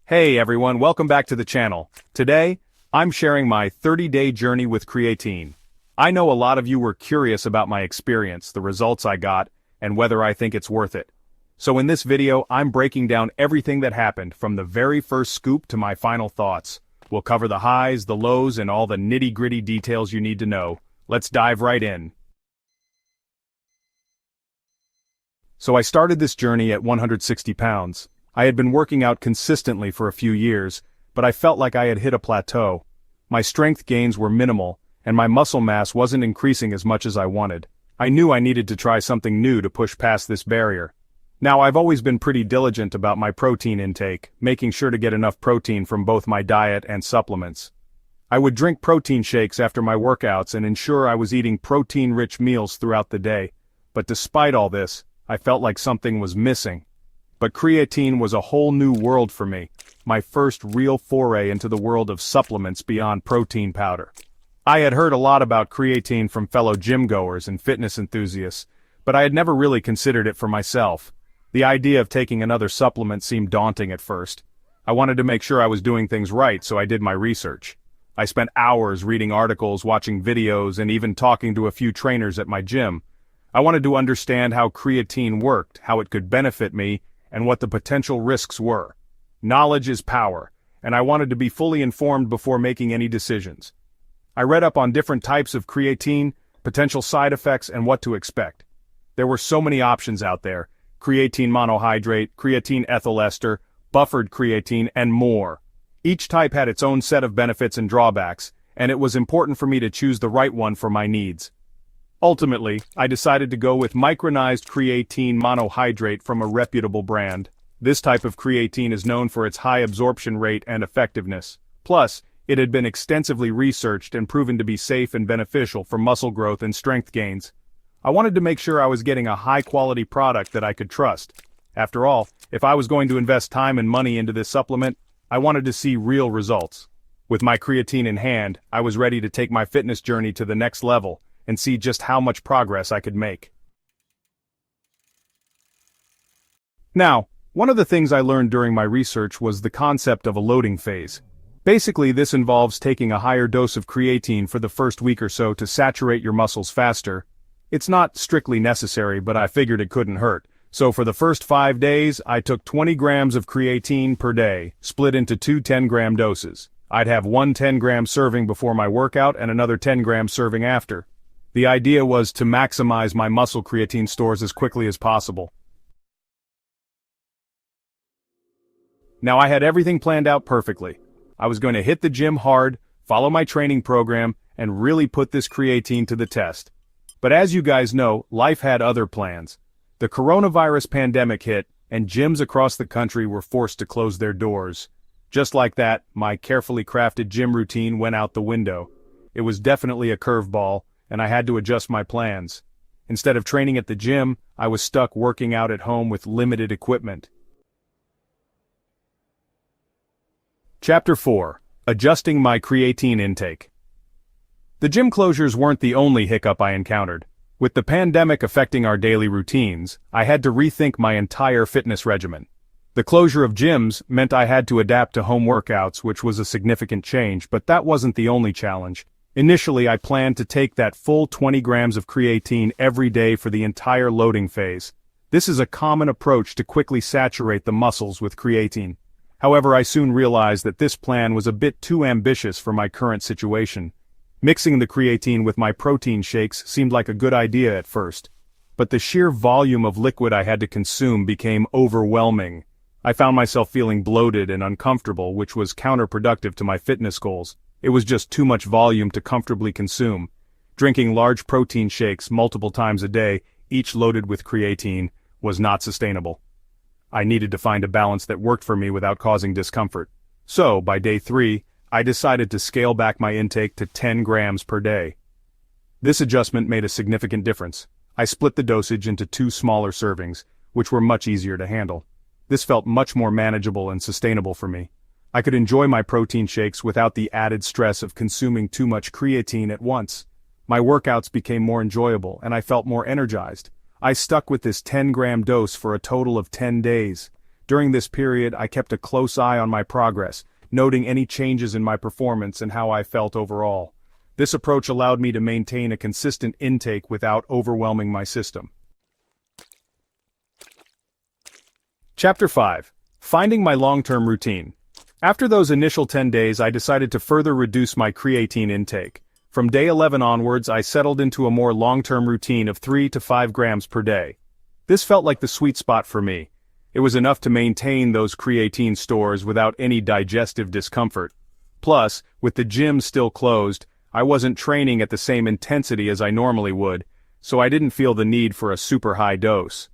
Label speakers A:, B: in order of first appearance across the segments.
A: Hey everyone, welcome back to the channel. Today, I'm sharing my 30-day journey with creatine. I know a lot of you were curious about my experience, the results I got, and whether I think it's worth it. So in this video, I'm breaking down everything that happened from the very first scoop to my final thoughts. We'll cover the highs, the lows, and all the nitty-gritty details you need to know. Let's dive right in. So I started this journey at 160 pounds. I had been working out consistently for a few years, but I felt like I had hit a plateau. My strength gains were minimal, and my muscle mass wasn't increasing as much as I wanted. I knew I needed to try something new to push past this barrier. Now, I've always been pretty diligent about my protein intake, making sure to get enough protein from both my diet and supplements. I would drink protein shakes after my workouts and ensure I was eating protein-rich meals throughout the day. But despite all this, I felt like something was missing. But creatine was a whole new world for me, my first real foray into the world of supplements beyond protein powder. I had heard a lot about creatine from fellow gym-goers and fitness enthusiasts, but I had never really considered it for myself. The idea of taking another supplement seemed daunting at first. I wanted to make sure I was doing things right, so I did my research. I spent hours reading articles, watching videos, and even talking to a few trainers at my gym. I wanted to understand how creatine worked, how it could benefit me, and what the potential risks were. Knowledge is power, and I wanted to be fully informed before making any decisions. I read up on different types of creatine, potential side effects, and what to expect. There were so many options out there: creatine monohydrate, creatine ethyl ester, buffered creatine, and more. Each type had its own set of benefits and drawbacks, and it was important for me to choose the right one for my needs. Ultimately, I decided to go with micronized creatine monohydrate from a reputable brand. This type of creatine is known for its high absorption rate and effectiveness. Plus, it had been extensively researched and proven to be safe and beneficial for muscle growth and strength gains. I wanted to make sure I was getting a high-quality product that I could trust. After all, if I was going to invest time and money into this supplement, I wanted to see real results. With my creatine in hand, I was ready to take my fitness journey to the next level and see just how much progress I could make. Now, one of the things I learned during my research was the concept of a loading phase. Basically, this involves taking a higher dose of creatine for the first week or so to saturate your muscles faster. It's not strictly necessary, but I figured it couldn't hurt. So for the first 5 days, I took 20 grams of creatine per day, split into two 10-gram doses. I'd have one 10-gram serving before my workout and another 10-gram serving after. The idea was to maximize my muscle creatine stores as quickly as possible. Now I had everything planned out perfectly. I was going to hit the gym hard, follow my training program, and really put this creatine to the test. But as you guys know, life had other plans. The coronavirus pandemic hit, and gyms across the country were forced to close their doors. Just like that, my carefully crafted gym routine went out the window. It was definitely a curveball, and I had to adjust my plans. Instead of training at the gym, I was stuck working out at home with limited equipment. Chapter 4. Adjusting my creatine intake. The gym closures weren't the only hiccup I encountered. With the pandemic affecting our daily routines, I had to rethink my entire fitness regimen. The closure of gyms meant I had to adapt to home workouts, which was a significant change, but that wasn't the only challenge. Initially, I planned to take that full 20 grams of creatine every day for the entire loading phase. This is a common approach to quickly saturate the muscles with creatine. However, I soon realized that this plan was a bit too ambitious for my current situation. Mixing the creatine with my protein shakes seemed like a good idea at first, but the sheer volume of liquid I had to consume became overwhelming. I found myself feeling bloated and uncomfortable, which was counterproductive to my fitness goals. It was just too much volume to comfortably consume. Drinking large protein shakes multiple times a day, each loaded with creatine, was not sustainable. I needed to find a balance that worked for me without causing discomfort. So, by day 3, I decided to scale back my intake to 10 grams per day. This adjustment made a significant difference. I split the dosage into 2 smaller servings, which were much easier to handle. This felt much more manageable and sustainable for me. I could enjoy my protein shakes without the added stress of consuming too much creatine at once. My workouts became more enjoyable, and I felt more energized. I stuck with this 10-gram dose for a total of 10 days. During this period, I kept a close eye on my progress, noting any changes in my performance and how I felt overall. This approach allowed me to maintain a consistent intake without overwhelming my system. Chapter 5. Finding my long-term routine. After those initial 10 days, I decided to further reduce my creatine intake. From day 11 onwards, I settled into a more long-term routine of 3 to 5 grams per day. This felt like the sweet spot for me. It was enough to maintain those creatine stores without any digestive discomfort. Plus, with the gym still closed, I wasn't training at the same intensity as I normally would, so I didn't feel the need for a super high dose.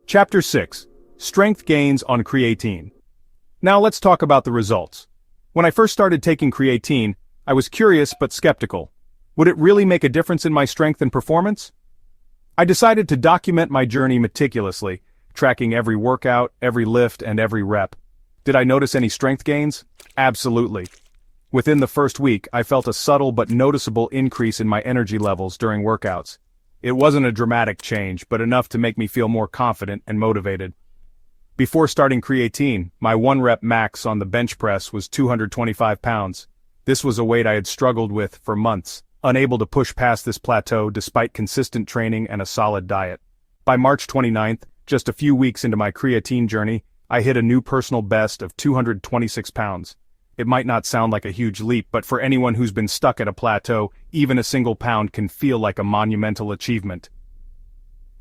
A: Chapter 6. Strength gains on creatine. Now let's talk about the results. When I first started taking creatine, I was curious but skeptical. Would it really make a difference in my strength and performance? I decided to document my journey meticulously, tracking every workout, every lift, and every rep. Did I notice any strength gains? Absolutely. Within the first week, I felt a subtle but noticeable increase in my energy levels during workouts. It wasn't a dramatic change, but enough to make me feel more confident and motivated. Before starting creatine, my 1-rep max on the bench press was 225 pounds. This was a weight I had struggled with for months, unable to push past this plateau despite consistent training and a solid diet. By March 29th, just a few weeks into my creatine journey, I hit a new personal best of 226 pounds. It might not sound like a huge leap, but for anyone who's been stuck at a plateau, even a single pound can feel like a monumental achievement.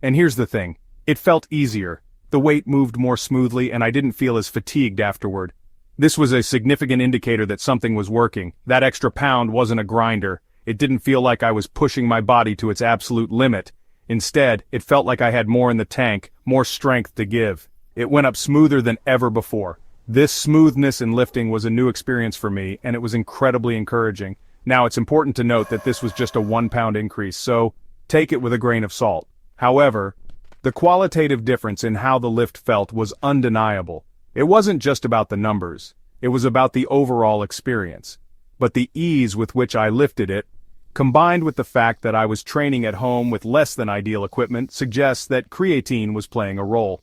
A: And here's the thing, it felt easier. The weight moved more smoothly and I didn't feel as fatigued afterward. This was a significant indicator that something was working. That extra pound wasn't a grinder. It didn't feel like I was pushing my body to its absolute limit. Instead, it felt like I had more in the tank, more strength to give. It went up smoother than ever before. This smoothness in lifting was a new experience for me, and it was incredibly encouraging. Now it's important to note that this was just a 1-pound increase, so take it with a grain of salt. However, the qualitative difference in how the lift felt was undeniable. It wasn't just about the numbers. It was about the overall experience. But the ease with which I lifted it, combined with the fact that I was training at home with less than ideal equipment, suggests that creatine was playing a role.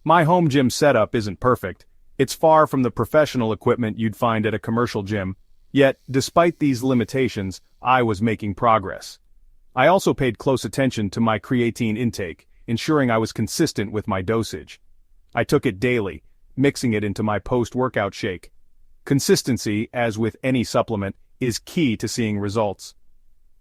A: My home gym setup isn't perfect. It's far from the professional equipment you'd find at a commercial gym, yet, despite these limitations, I was making progress. I also paid close attention to my creatine intake, ensuring I was consistent with my dosage. I took it daily, mixing it into my post-workout shake. Consistency, as with any supplement, is key to seeing results.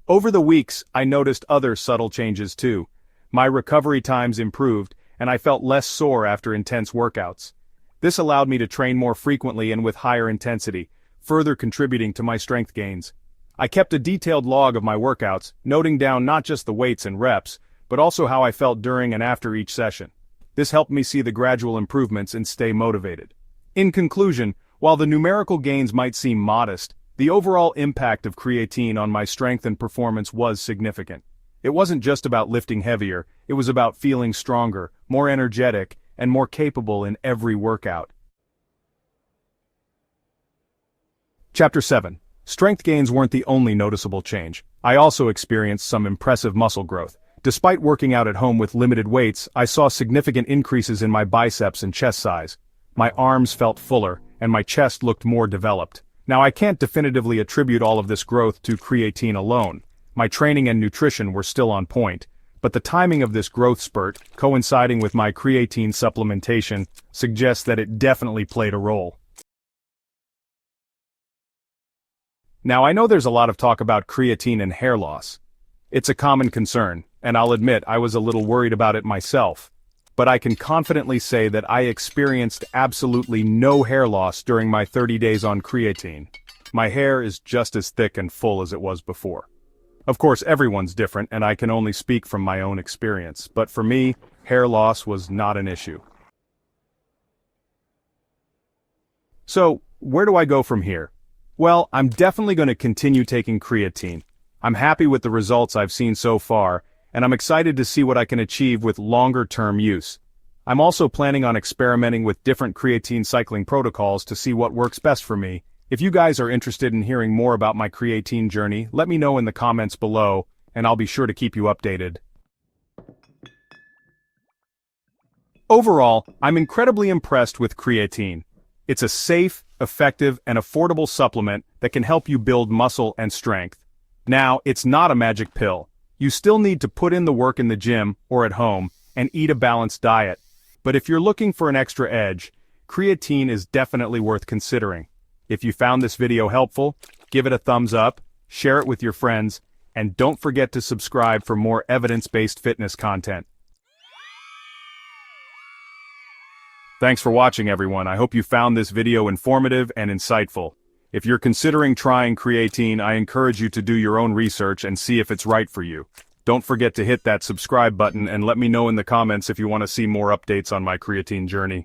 A: Over the weeks, I noticed other subtle changes too. My recovery times improved, and I felt less sore after intense workouts. This allowed me to train more frequently and with higher intensity, further contributing to my strength gains. I kept a detailed log of my workouts, noting down not just the weights and reps, but also how I felt during and after each session. This helped me see the gradual improvements and stay motivated. In conclusion, while the numerical gains might seem modest, the overall impact of creatine on my strength and performance was significant. It wasn't just about lifting heavier, it was about feeling stronger, more energetic, and more capable in every workout. Chapter 7. Strength gains weren't the only noticeable change. I also experienced some impressive muscle growth. Despite working out at home with limited weights, I saw significant increases in my biceps and chest size. My arms felt fuller, and my chest looked more developed. Now I can't definitively attribute all of this growth to creatine alone. My training and nutrition were still on point, but the timing of this growth spurt, coinciding with my creatine supplementation, suggests that it definitely played a role. Now I know there's a lot of talk about creatine and hair loss. It's a common concern, and I'll admit I was a little worried about it myself. But I can confidently say that I experienced absolutely no hair loss during my 30 days on creatine. My hair is just as thick and full as it was before. Of course, everyone's different, and I can only speak from my own experience, but for me, hair loss was not an issue. So, where do I go from here? Well, I'm definitely going to continue taking creatine. I'm happy with the results I've seen so far, and I'm excited to see what I can achieve with longer-term use. I'm also planning on experimenting with different creatine cycling protocols to see what works best for me. If you guys are interested in hearing more about my creatine journey, let me know in the comments below, and I'll be sure to keep you updated. Overall, I'm incredibly impressed with creatine. It's a safe, effective, and affordable supplement that can help you build muscle and strength. Now, it's not a magic pill. You still need to put in the work in the gym or at home and eat a balanced diet. But if you're looking for an extra edge, creatine is definitely worth considering. If you found this video helpful, give it a thumbs up, share it with your friends, and don't forget to subscribe for more evidence-based fitness content. Thanks for watching, everyone. I hope you found this video informative and insightful. If you're considering trying creatine, I encourage you to do your own research and see if it's right for you. Don't forget to hit that subscribe button and let me know in the comments if you want to see more updates on my creatine journey.